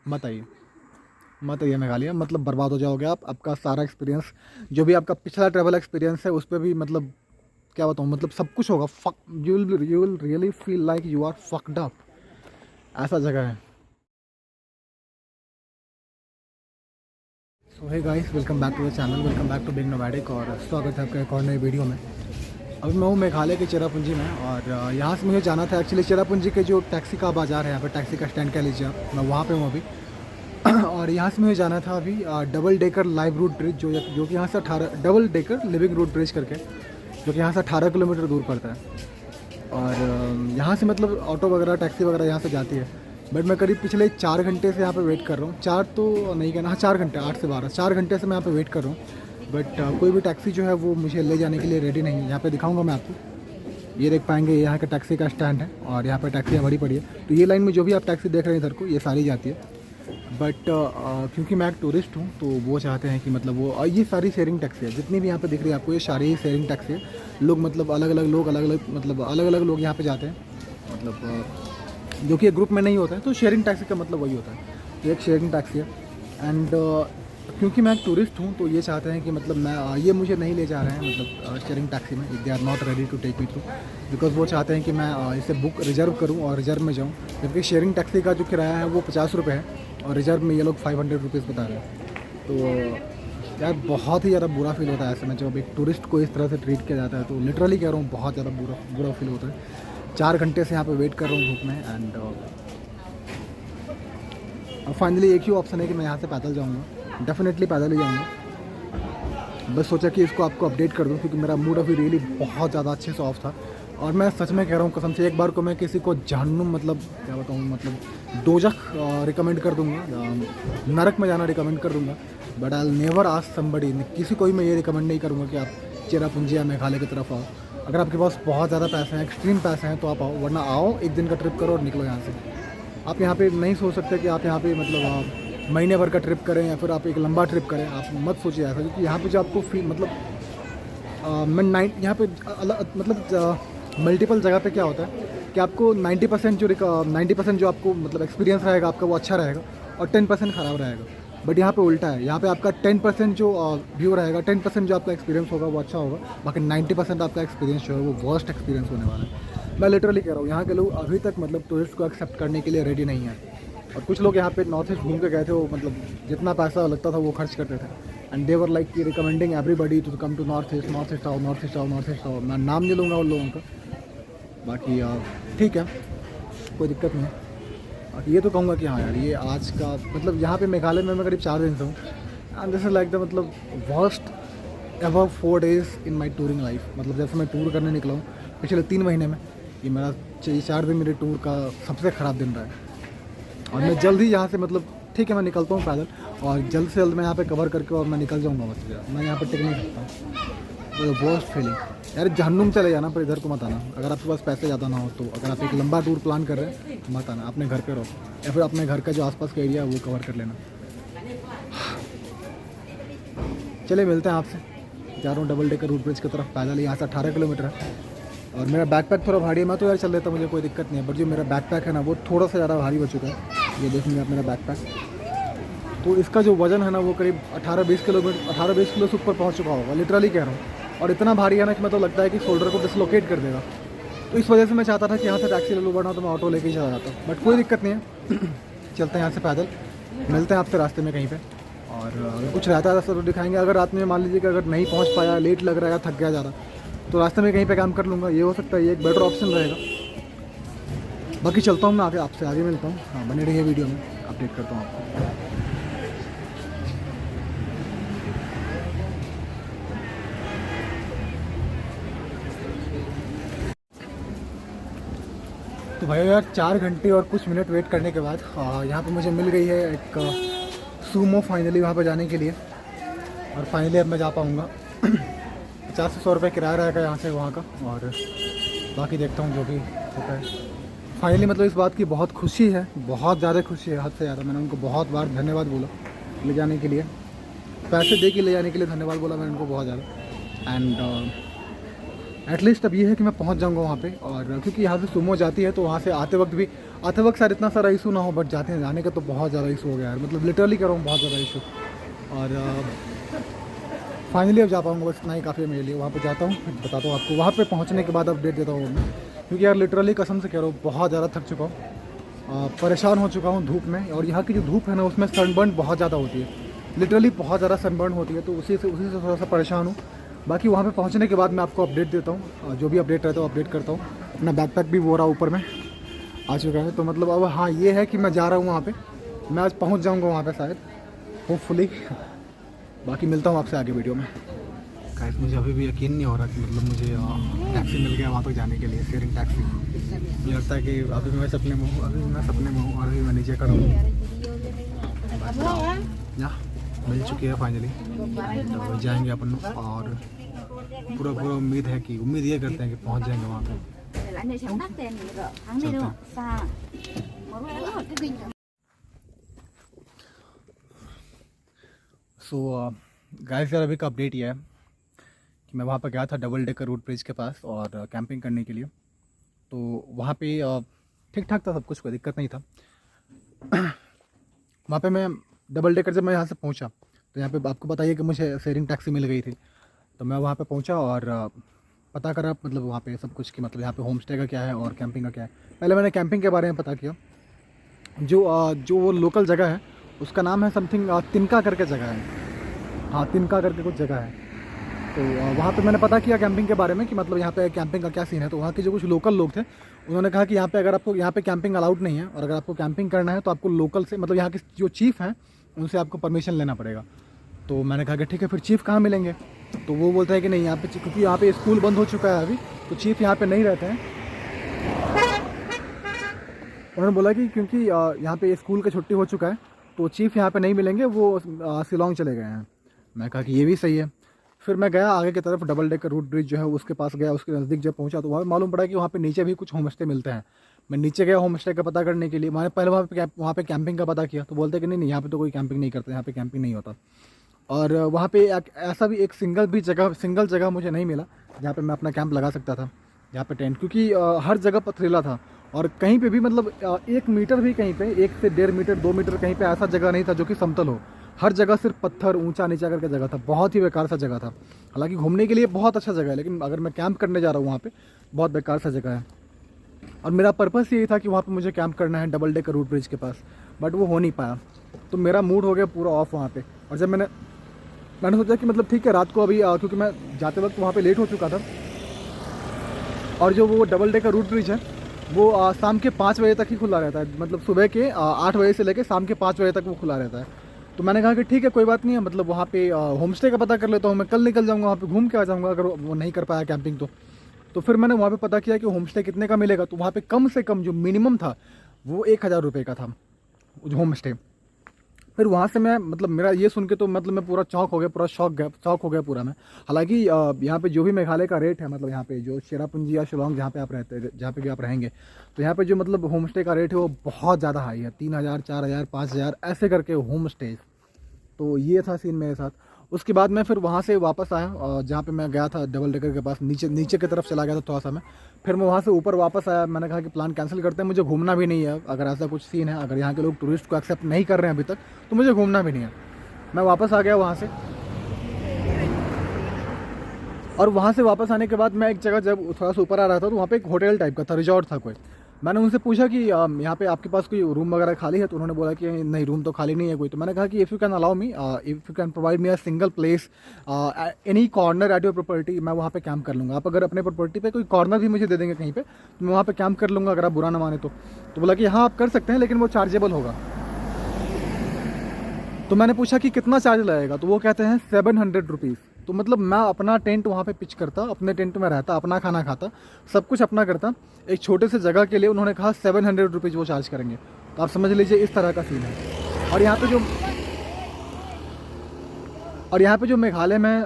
मत आइए, मत आइए मेघालय, मतलब बर्बाद हो जाओगे आप। आपका सारा एक्सपीरियंस, जो भी आपका पिछला ट्रैवल एक्सपीरियंस है, उस पर भी मतलब क्या बताऊँ, मतलब सब कुछ होगा। Fuck, you will really feel like you are fucked up. ऐसा जगह है। So hey guys, welcome back to the channel, welcome back to Big Nomadic, और स्वागत है आपका एक और नई वीडियो में। अभी मैं हूँ मेघालय के चेरापूंजी में, और यहाँ से मुझे जाना था एक्चुअली चेरापूंजी के जो टैक्सी का बाज़ार है, यहाँ पर टैक्सी का स्टैंड कह लीजिए आप, मैं वहाँ पे हूँ अभी। और यहाँ से मुझे जाना था अभी double decker live root bridge, जो कि यहाँ से 18 double decker living root bridge करके, जो कि यहाँ से 18 किलोमीटर दूर पड़ता है। और यहाँ से मतलब ऑटो वगैरह टैक्सी वगैरह यहाँ से जाती है। बट मैं करीब पिछले 4 घंटे से यहाँ पे वेट कर रहा हूँ। 4 तो नहीं कहना, हाँ 4 घंटे, 8 से 12, 4 घंटे से मैं यहाँ पे वेट कर रहा हूँ। बट कोई भी टैक्सी जो है वो मुझे ले जाने के लिए रेडी नहीं है। यहाँ पे दिखाऊंगा मैं आपको, ये देख पाएंगे यहाँ का टैक्सी का स्टैंड है, और यहाँ पर टैक्सियाँ भरी पड़ी है। तो ये लाइन में जो भी आप टैक्सी देख रहे हैं इधर को, ये सारी जाती है। बट क्योंकि मैं एक टूरिस्ट हूँ, तो वो चाहते हैं कि मतलब वो, ये सारी शेयरिंग टैक्सी है जितनी भी यहाँ पे दिख रही है आपको, ये सारी शेयरिंग टैक्सी है। लोग मतलब अलग अलग लोग, अलग अलग मतलब अलग अलग लोग यहाँ पे जाते हैं, मतलब जो कि एक ग्रुप में नहीं होता है। तो शेयरिंग टैक्सी का मतलब वही होता है, तो एक शेयरिंग टैक्सी है। एंड क्योंकि मैं एक टूरिस्ट हूँ, तो ये चाहते हैं कि मतलब मैं ये मुझे नहीं ले जा रहे हैं मतलब शेयरिंग टैक्सी में। They are not ready to take me through, because वो चाहते हैं कि मैं इसे बुक रिजर्व करूँ और रिजर्व में जाऊँ। जबकि शेयरिंग टैक्सी का जो किराया है वो 50 रुपये है, और रिजर्व में ये लोग 500 रुपीज़ बता रहे हैं। तो यार बहुत ही ज़्यादा बुरा फील होता है ऐसे में, जब एक टूरिस्ट को इस तरह से ट्रीट किया जाता है। तो लिटरली कह रहा हूँ, बहुत ज़्यादा बुरा फील होता है। 4 घंटे से यहाँ पे वेट कर रहा हूँ धूप में। एंड और फाइनली एक ही ऑप्शन है कि मैं यहाँ से पैदल जाऊँगा, डेफिनेटली पैदल ही जाऊँगा। बस सोचा कि इसको आपको अपडेट कर दूँ, क्योंकि मेरा मूड अभी रियली बहुत ज़्यादा अच्छे से ऑफ था। और मैं सच में कह रहा हूँ कसम से, एक बार को मैं किसी को जहन्नुम, मतलब क्या बताऊँ, मतलब दोजख रिकमेंड कर दूँगा, नरक में जाना रिकमेंड कर दूँगा। But I will never ask somebody, किसी को ही मैं ये रिकमेंड नहीं करूँगा कि आप चेरापूंजी या मेघालय की तरफ आओ। अगर आपके पास बहुत ज़्यादा पैसे हैं, एक्सट्रीम पैसे हैं, तो आप आओ, वरना आओ एक दिन का ट्रिप करो और निकलो यहाँ से। आप यहाँ पे नहीं सोच सकते कि आप यहाँ पे मतलब महीने भर का ट्रिप करें या फिर आप एक लंबा ट्रिप करें। आप मत सोचिए ऐसा, क्योंकि यहाँ पे जो आपको फील मतलब मैं यहाँ पे मतलब मल्टीपल जगह पे क्या होता है कि आपको 90% जो आपको मतलब एक्सपीरियंस रहेगा आपका, वो अच्छा रहेगा, और 10% ख़राब रहेगा। बट यहाँ पे उल्टा है, यहाँ पे आपका 10% जो व्यू रहेगा, 10% जो आपका एक्सपीरियंस होगा वो अच्छा होगा, बाकी 90% आपका एक्सपीरियंस जो है वो वर्स्ट एक्सपीरियंस होने वाला है। मैं लिटरली कह रहा हूँ, यहाँ के लोग अभी तक मतलब टूरिस्ट को एक्सेप्ट करने के लिए रेडी नहीं है। और कुछ लोग यहाँ पे नॉर्थ ईस्ट घूम के गए थे, वो मतलब जितना पैसा लगता था वो खर्च करते थे। And they were like recommending everybody to come to North East, North East आओ, नॉर्थ ईस्ट आओ, नॉर्थ ईस्ट आओ। मैं नाम नहीं लूँगा उन लोगों का, बाकी ठीक है, कोई दिक्कत नहीं है। बाकी ये तो कहूँगा कि हाँ यार, ये आज का मतलब यहाँ पे मेघालय में मैं करीब 4 दिन से हूँ। And this is like the मतलब worst ever 4 days in my touring life. मतलब जैसे मैं टूर करने निकला हूँ पिछले 3 महीने में, ये मेरा 4 दिन मेरे टूर का सबसे ख़राब दिन रहा है। और मैं जल्द ही यहाँ से मतलब ठीक है, मैं निकलता हूँ पैदल, और जल्द से जल्द मैं यहाँ पे कवर करके और मैं निकल जाऊँगा। बस मैं यहाँ पर टिक नहीं सकता। वर्स्ट फीलिंग यार, जहन्नुम चले जाना, पर इधर को मत आना। अगर आपके पास पैसे ज़्यादा ना हो तो, अगर आप एक लंबा टूर प्लान कर रहे हैं तो मत आना, अपने घर पे रहो, या फिर अपने घर का जो आसपास का एरिया है वो कवर कर लेना। चलिए मिलते हैं आपसे। जा रहा हूँ डबल डेकर रूट ब्रिज की तरफ पैदल, यहाँ से 18 किलोमीटर है। और मेरा बैकपैक थोड़ा भारी है, मैं तो यार चल लेता, मुझे कोई दिक्कत नहीं है। बट जो मेरा बैकपैक है ना, वो थोड़ा सा ज़्यादा भारी हो चुका है। ये देखेंगे आप मेरा बैकपैक, तो इसका जो वज़न है ना वो करीब 18-20 किलो से ऊपर पहुँच चुका होगा, लिटरली कह रहा हूँ। और इतना भारी है ना कि मैं तो लगता है कि शोल्डर को डिसलोकेट कर देगा। तो इस वजह से मैं चाहता था कि यहाँ से टैक्सी ले लूँ, वरना तो मैं ऑटो लेके ही चला जाता। बट कोई दिक्कत नहीं है, चलते हैं यहाँ से पैदल, मिलते हैं आपसे रास्ते में कहीं पे। और अगर कुछ रहता है रास्ता तो दिखाएंगे। अगर रात में मान लीजिए कि अगर नहीं पहुँच पाया, लेट लग रहा है, थक गया ज़्यादा, तो रास्ते में कहीं पे काम कर लूँगा, ये हो सकता है, ये एक बेटर ऑप्शन रहेगा। बाकी चलता हूँ मैं आगे, आपसे आगे मिलता हूँ। हाँ, बने रहिए वीडियो में, अपडेट करता हूँ आपको। तो भाई यार 4 घंटे और कुछ मिनट वेट करने के बाद यहाँ पे मुझे मिल गई है एक सूमो फाइनली वहाँ पे जाने के लिए। और फाइनली अब मैं जा पाऊँगा। 50 से 100 रुपये किराया रहेगा यहाँ से वहाँ का, और बाकी देखता हूँ जो भी होता है। फाइनली मतलब इस बात की बहुत खुशी है, बहुत ज़्यादा खुशी है, हद से ज़्यादा। मैंने उनको बहुत बार धन्यवाद बोला ले जाने के लिए, पैसे दे के ले जाने के लिए धन्यवाद बोला मैंने उनको बहुत ज़्यादा। एंड एटलीस्ट अब ये है कि मैं पहुंच जाऊंगा वहाँ पे। और क्योंकि यहाँ से सुमो जाती है, तो वहाँ से आते वक्त भी आते वक्त शायद इतना सारा इशू ना हो, बट जाने का तो बहुत ज़्यादा इशू हो गया यार, मतलब लिटरली कर रहा हूँ बहुत ज़्यादा इशू। और फाइनली अब जा पाऊँगा, बस इतना ही काफ़ी है मेरे लिए। वहाँ पे जाता हूँ, फिर बताता हूँ आपको। वहाँ पे पहुँचने के बाद अपडेट देता हूँ मैं, क्योंकि यार लिटरली कसम से कह रहा हूँ बहुत ज़्यादा थक चुका हूँ, परेशान हो चुका हूँ धूप में। और यहाँ की जो धूप है ना उसमें सनबर्न बहुत ज़्यादा होती है, लिटरली बहुत ज़्यादा सनबर्न होती है, तो उसी से थोड़ा सा परेशान हूँ। बाकी वहाँ पे पहुँचने के बाद मैं आपको अपडेट देता हूँ, जो भी अपडेट रहता है अपडेट करता हूँ। अपना बैकपैक भी वो रहा ऊपर में आ चुका है, तो मतलब अब हाँ ये है कि मैं जा रहा हूँ वहाँ पे, मैं आज पहुँच जाऊँगा वहाँ पे शायद, होपफुली। बाकी मिलता हूँ आपसे आगे वीडियो में। गाइस मुझे अभी भी यकीन नहीं हो रहा कि मतलब मुझे टैक्सी मिल गया वहाँ तक जाने के लिए, शेयरिंग टैक्सी। मुझे लगता है कि अभी मैं सपने में हूँ, और अभी मैं नीचे खड़ा हूँ। यहाँ मिल चुकी है फाइनली, तो जाएंगे अपन लोग। और पूरा उम्मीद ये करते हैं कि पहुँच जाएंगे वहाँ पे। सो गाइस यार अभी का अपडेट ये है कि मैं वहाँ पर गया था डबल डेकर रूट ब्रिज के पास और कैंपिंग करने के लिए। तो वहाँ पे ठीक ठाक था सब कुछ, कोई दिक्कत नहीं था। वहाँ पे मैं डबल डेकर जब मैं यहाँ से पहुँचा तो यहाँ पे आपको बताइए कि मुझे शेयरिंग टैक्सी मिल गई थी। तो मैं वहाँ पे पहुँचा और पता करा मतलब वहाँ पे सब कुछ कि मतलब यहाँ पे होम स्टे का क्या है और कैंपिंग का क्या है। पहले मैंने कैंपिंग के बारे में पता किया। जो वो लोकल जगह है उसका नाम है समथिंग तिनका करके जगह है, हाँ तिनका करके कुछ जगह है। तो वहाँ पे मैंने पता किया कैंपिंग के बारे में कि मतलब यहाँ पे कैंपिंग का क्या सीन है। तो वहाँ के जो कुछ लोकल लोग थे उन्होंने कहा कि यहाँ पे अगर आपको यहाँ पे कैंपिंग अलाउड नहीं है, और अगर आपको कैंपिंग करना है तो आपको लोकल से मतलब यहाँ के जो चीफ़ हैं उनसे आपको परमिशन लेना पड़ेगा। तो मैंने कहा कि ठीक है, फिर चीफ़ कहाँ मिलेंगे? तो वो बोलते हैं कि नहीं यहाँ पे, क्योंकि यहाँ पे स्कूल बंद हो चुका है अभी, तो चीफ़ यहाँ पे नहीं रहते हैं। उन्होंने बोला कि क्योंकि यहाँ पे स्कूल का छुट्टी हो चुका है तो चीफ़ यहाँ पे नहीं मिलेंगे, वो शिलोंग चले गए हैं। मैं कहा कि ये भी सही है। फिर मैं गया आगे की तरफ, डबल डेकर रूट ब्रिज जो है उसके पास गया। उसके नज़दीक जब पहुँचा तो वहाँ मालूम पड़ा कि वहाँ पे नीचे भी कुछ होम स्टे मिलते हैं। मैं नीचे गया होम स्टे का पता करने के लिए। मैंने पहले वहाँ पे कैंपिंग का पता किया तो बोलते कि नहीं यहाँ पे तो कोई कैंपिंग नहीं करता, यहाँ पे कैंपिंग नहीं होता। और वहाँ पे ऐसा भी एक सिंगल जगह मुझे नहीं मिला जहाँ पे मैं अपना कैंप लगा सकता था, जहाँ पे टेंट, क्योंकि हर जगह पथरीला था। और कहीं पे भी मतलब 1 मीटर भी कहीं पे, 1 से 1.5 मीटर 2 मीटर कहीं पे ऐसा जगह नहीं था जो कि समतल हो। हर जगह सिर्फ पत्थर ऊंचा नीचा करके जगह था, बहुत ही बेकार सा जगह था। हालांकि घूमने के लिए बहुत अच्छा जगह है, लेकिन अगर मैं कैंप करने जा रहा हूँ वहाँ पे बहुत बेकार सा जगह है। और मेरा पर्पस यही था कि वहाँ पे मुझे कैंप करना है डबल डेकर रूट ब्रिज के पास, बट वो हो नहीं पाया। तो मेरा मूड हो गया पूरा ऑफ वहाँ पे। और जब मैंने सोचा कि मतलब ठीक है रात को अभी, क्योंकि मैं जाते वक्त वहाँ पे लेट हो चुका था, और जो वो डबल डेकर रूट ब्रिज है वो शाम के 5 बजे तक ही खुला रहता है, मतलब सुबह के 8 बजे से लेकर शाम के 5 बजे तक वो खुला रहता है। तो मैंने कहा कि ठीक है कोई बात नहीं है, मतलब वहाँ पे होम स्टे का पता कर लेता हूँ, मैं कल निकल जाऊँगा, वहाँ पे घूम के आ जाऊँगा अगर वो नहीं कर पाया कैंपिंग तो फिर मैंने वहाँ पे पता किया कि होम स्टे कितने का मिलेगा। तो वहाँ पे कम से कम जो मिनिमम था वो 1000 रुपये का था होम स्टे। फिर वहाँ से मैं मतलब मेरा ये सुन के तो मतलब मैं पूरा चौंक हो गया, पूरा शौक हो गया पूरा मैं। हालांकि यहाँ पे जो भी मेघालय का रेट है, मतलब यहाँ पे जो चेरापूंजी या शिलोंग जहाँ पे आप रहते हैं, जहाँ पे भी आप रहेंगे, तो यहाँ पे जो मतलब होम स्टे का रेट है वो बहुत ज़्यादा हाई है, 3000 4000 5000 ऐसे करके होम स्टे। तो ये था सीन मेरे साथ। उसके बाद मैं फिर वहाँ से वापस आया, जहाँ पे मैं गया था डबल डेकर के पास, नीचे की तरफ चला गया था थोड़ा सा मैं। फिर मैं वहाँ से ऊपर वापस आया। मैंने कहा कि प्लान कैंसिल करते हैं, मुझे घूमना भी नहीं है। अगर ऐसा कुछ सीन है, अगर यहाँ के लोग टूरिस्ट को एक्सेप्ट नहीं कर रहे हैं अभी तक, तो मुझे घूमना भी नहीं है। मैं वापस आ गया वहाँ से। और वहाँ से वापस आने के बाद मैं एक जगह जब थोड़ा सा ऊपर आ रहा था तो वहाँ पे एक होटल टाइप का था, रिजॉर्ट था कोई। मैंने उनसे पूछा कि यहाँ पे आपके पास कोई रूम वगैरह खाली है? तो उन्होंने बोला कि नहीं रूम तो खाली नहीं है कोई। तो मैंने कहा कि if you can allow me, if you can provide me a single place any corner at your property, मैं वहाँ पे कैंप कर लूँगा। आप अगर अपने प्रॉपर्टी पे कोई कॉर्नर भी मुझे दे देंगे कहीं पे, तो मैं वहाँ पे कैंप कर लूँगा, अगर आप बुरा ना माने तो। बोला कि हाँ आप कर सकते हैं, लेकिन वो चार्जेबल होगा। तो मैंने पूछा कि कितना चार्ज लगेगा? तो वो कहते हैं 700 रुपीज़। तो मतलब मैं अपना टेंट वहाँ पे पिच करता, अपने टेंट में रहता, अपना खाना खाता, सब कुछ अपना करता, एक छोटे से जगह के लिए उन्होंने कहा 700 रुपीज़ वो चार्ज करेंगे। तो आप समझ लीजिए इस तरह का सीन है। और यहाँ पे जो मेघालय में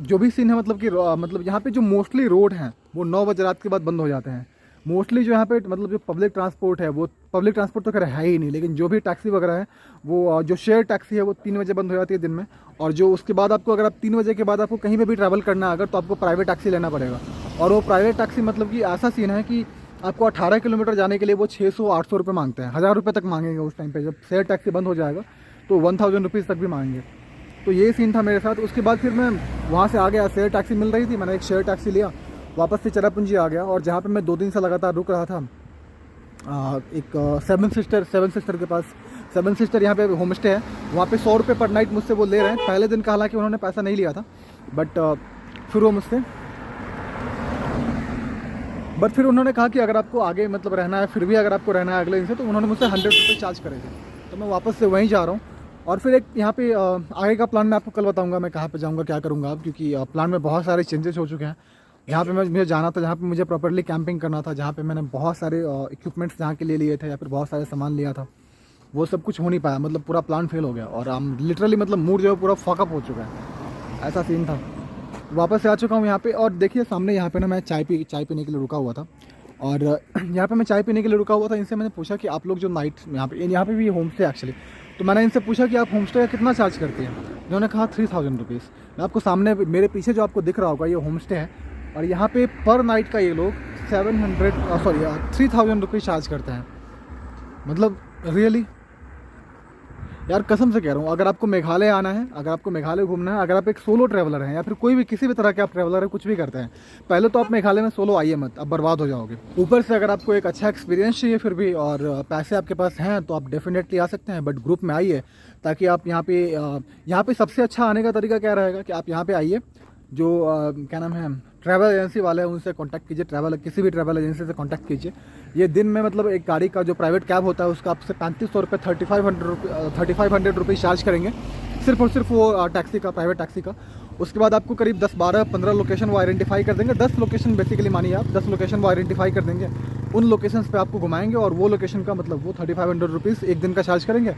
जो भी सीन है, मतलब कि मतलब यहाँ पे जो मोस्टली रोड हैं वो 9 बजे रात के बाद बंद हो जाते हैं। मोस्टली जो यहाँ पे मतलब जो पब्लिक ट्रांसपोर्ट है, वो पब्लिक ट्रांसपोर्ट तो खैर है ही नहीं, लेकिन जो भी टैक्सी वगैरह है वो जो शेयर टैक्सी है वो 3 बजे बंद हो जाती है दिन में। और जो उसके बाद आपको, अगर आप 3 बजे के बाद आपको कहीं पे भी ट्रैवल करना है अगर, तो आपको प्राइवेट टैक्सी लेना पड़ेगा। और वो प्राइवेट टैक्सी मतलब कि ऐसा सीन है कि आपको 18 किलोमीटर जाने के लिए वो 600-800 रुपये मांगते हैं, 1000 रुपये तक मांगेंगे उस टाइम पे। जब शेयर टैक्सी बंद हो जाएगा तो 1000 रुपीज़ तक भी मांगेंगे। तो ये सीन था मेरे साथ। उसके बाद फिर मैं वहाँ से आ गया, शेयर टैक्सी मिल रही थी, मैंने एक शेयर टैक्सी लिया, वापस से चेरापूंजी आ गया। और जहाँ पे मैं 2 दिन से लगातार रुक रहा था, एक सेवन सिस्टर के पास, सेवन सिस्टर यहाँ पे होम स्टे है, वहाँ पे 100 रुपये पर नाइट मुझसे वो ले रहे हैं। पहले दिन का हालांकि उन्होंने पैसा नहीं लिया था, बट फिर उन्होंने कहा कि अगर आपको आगे मतलब रहना है, फिर भी अगर आपको रहना है अगले दिन से, तो उन्होंने मुझसे 100 रुपये चार्ज करे थे। तो मैं वापस से वहीं जा रहा हूँ। और फिर एक यहाँ पे आगे का प्लान मैं आपको कल बताऊँगा, मैं कहाँ पे जाऊँगा, क्या करूँगा अब, क्योंकि प्लान में बहुत सारे चेंजेस हो चुके हैं। यहाँ पे मुझे जाना था जहाँ पे मुझे प्रॉपर्ली कैंपिंग करना था, जहाँ पे मैंने बहुत सारे इक्विपमेंट्स जहाँ के ले लिए थे या फिर बहुत सारे सामान लिया था, वो सब कुछ हो नहीं पाया। मतलब पूरा प्लान फेल हो गया और हम लिटरली मतलब मूड जो है पूरा फकअप हो चुका है, ऐसा सीन था। वापस से आ चुका हूँ यहाँ पे। और देखिए सामने यहाँ पे ना मैं चाय पीने के लिए रुका हुआ था। और यहाँ पे मैं चाय पीने के लिए रुका हुआ था। इनसे मैंने पूछा कि आप लोग जो नाइट यहाँ पे भी होम स्टे एक्चुअली, तो मैंने इनसे पूछा कि आप होम स्टे का कितना चार्ज करते हैं। उन्होंने कहा 3000 रुपीज़। मैं आपको सामने मेरे पीछे जो आपको दिख रहा होगा ये होम स्टे है, और यहाँ पे पर नाइट का ये लोग 3000 रुपीज़ चार्ज करते हैं। मतलब रियली यार, कसम से कह रहा हूँ, अगर आपको मेघालय आना है, अगर आपको मेघालय घूमना है, अगर आप एक सोलो ट्रैवलर हैं या फिर कोई भी किसी भी तरह के आप ट्रैवलर हैं, कुछ भी करते हैं, पहले तो आप मेघालय में सोलो आइए मत, आप बर्बाद हो जाओगे। ऊपर से अगर आपको एक अच्छा एक्सपीरियंस चाहिए फिर भी, और पैसे आपके पास हैं, तो आप डेफिनेटली आ सकते हैं, बट ग्रुप में आइए, ताकि आप यहाँ पे सबसे अच्छा आने का तरीका क्या रहेगा कि आप यहाँ पे आइए, जो क्या नाम है, ट्रैवल एजेंसी वाले हैं उनसे कांटेक्ट कीजिए, किसी भी ट्रैवल एजेंसी से कांटेक्ट कीजिए। ये दिन में मतलब एक गाड़ी का जो प्राइवेट कैब होता है उसका आपसे 3500 रुपये 3500 रुपीज़ चार्ज करेंगे, सिर्फ और सिर्फ वो टैक्सी का, प्राइवेट टैक्सी का। उसके बाद आपको करीब 10-12-15 लोकेशन वो आइडेंटिफाई कर देंगे। 10 लोकेशन बेसिकली मानिए आप, 10 लोकेशन वो आइडेंटिफाई कर देंगे, उन लोकेशन पे आपको घुमाएंगे, और वो लोकेशन का मतलब वो 3500 रुपीज़ एक दिन का चार्ज करेंगे।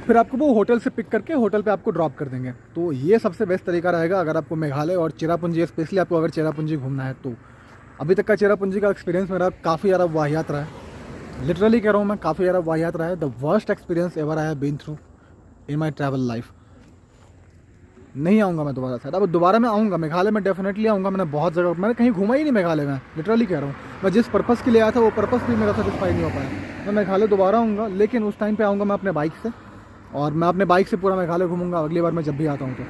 फिर आपको वो होटल से पिक करके होटल पे आपको ड्रॉप कर देंगे। तो ये सबसे बेस्ट तरीका रहेगा अगर आपको मेघालय और चेरापूंजी, स्पेशली आपको अगर चेरापूंजी घूमना है तो। अभी तक का चेरापूंजी का एक्सपीरियंस मेरा काफ़ी ज़्यादा वाहियात रहा है, लिटरली कह रहा हूँ मैं, काफ़ी ज़्यादा वाहियात रहा है। The worst experience ever I have been through in my travel life. नहीं आऊँगा मैं दोबारा शायद। अब दोबारा मैं आऊँगा मेघालय में, डेफिनेटली आऊँगा। मैंने बहुत जगह, मैंने कहीं घूमा ही नहीं मेघालय में, लिटरली कह रहा हूँ। मैं जिस पर्पज़ के लिए आया था वो पर्पज़ भी मेरा सेटिस्फाई नहीं हो पाया। मैं मेघालय दोबारा आऊँगा, लेकिन उस टाइम पे आऊँगा मैं अपने बाइक से, और मैं अपने बाइक से पूरा मेघालय घूमूंगा अगली बार मैं जब भी आता हूँ तो।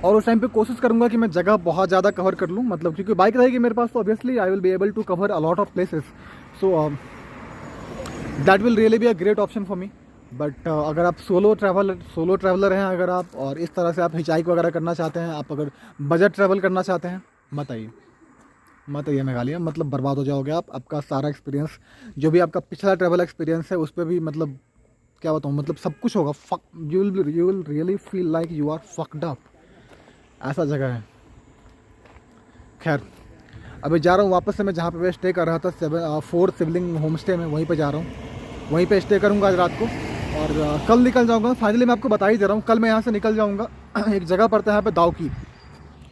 और उस टाइम पे कोशिश करूंगा कि मैं जगह बहुत ज़्यादा कवर कर लूँ, मतलब क्योंकि बाइक रहेगी मेरे पास तो obviously I will be able to cover a lot of places. So that will really be a great option for me. But अगर आप सोलो ट्रैवलर हैं अगर आप, और इस तरह से आप हिचाइक वगैरह करना चाहते हैं, आप अगर बजट ट्रैवल करना चाहते हैं, मत आइए मेघालय, मतलब बर्बाद हो जाओगे आप। आपका सारा एक्सपीरियंस, जो भी आपका पिछला ट्रैवल एक्सपीरियंस है, उस पर भी मतलब क्या बताऊँ, मतलब सब कुछ होगा fuck. You will really feel like you are fucked up, ऐसा जगह है। खैर, अभी जा रहा हूँ वापस से मैं जहाँ पे स्टे कर रहा था, 4 सिबलिंग होम स्टे में, वहीं पे जा रहा हूँ, वहीं पे स्टे करूँगा आज रात को, और कल निकल जाऊँगा। फाइनली मैं आपको बता ही दे रहा हूँ, कल मैं यहाँ से निकल जाऊँगा। एक जगह पड़ता है यहाँ पे दाउकी,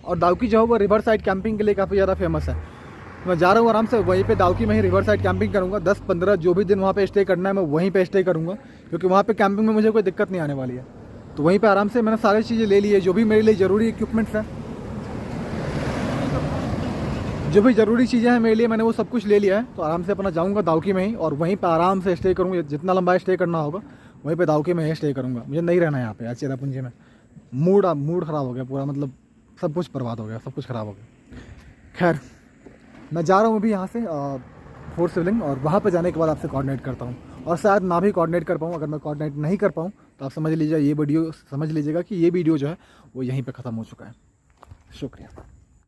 और दाउकी जो है वो रिवर साइड कैंपिंग के लिए काफ़ी ज़्यादा फेमस है। मैं जा रहा हूँ आराम से वहीं पे दाउकी में ही रिवर साइड कैंपिंग करूँगा। 10-15 जो भी दिन वहाँ पे स्टे करना है मैं वहीं पे स्टे करूँगा, क्योंकि वहाँ पे कैंपिंग में मुझे कोई दिक्कत नहीं आने वाली है। तो वहीं पे आराम से मैंने सारी चीज़ें ले ली है, जो भी मेरे लिए ज़रूरी इक्विपमेंट्स हैं, जो भी ज़रूरी चीज़ें हैं मेरे लिए, मैंने वो सब कुछ ले लिया है। तो आराम से अपना जाऊँगा दाउकी में ही, और वहीं पर आराम से स्टे करूँगा। जितना लंबा स्टे करना होगा वहीं पर दाउकी में ही स्टे करूँगा। मुझे नहीं रहना है यहाँ पे आज चेरापूंजी में। मूड ख़राब हो गया पूरा, मतलब सब कुछ बर्बाद हो गया, सब कुछ ख़राब हो गया। खैर, मैं जा रहा हूँ अभी यहाँ से 4 सिबलिंग, और वहाँ पे जाने के बाद आपसे कोऑर्डिनेट करता हूँ, और शायद ना भी कोऑर्डिनेट कर पाऊँ। अगर मैं कोऑर्डिनेट नहीं कर पाऊँ तो आप समझ लीजिएगा कि ये वीडियो जो है वो यहीं पे ख़त्म हो चुका है। शुक्रिया।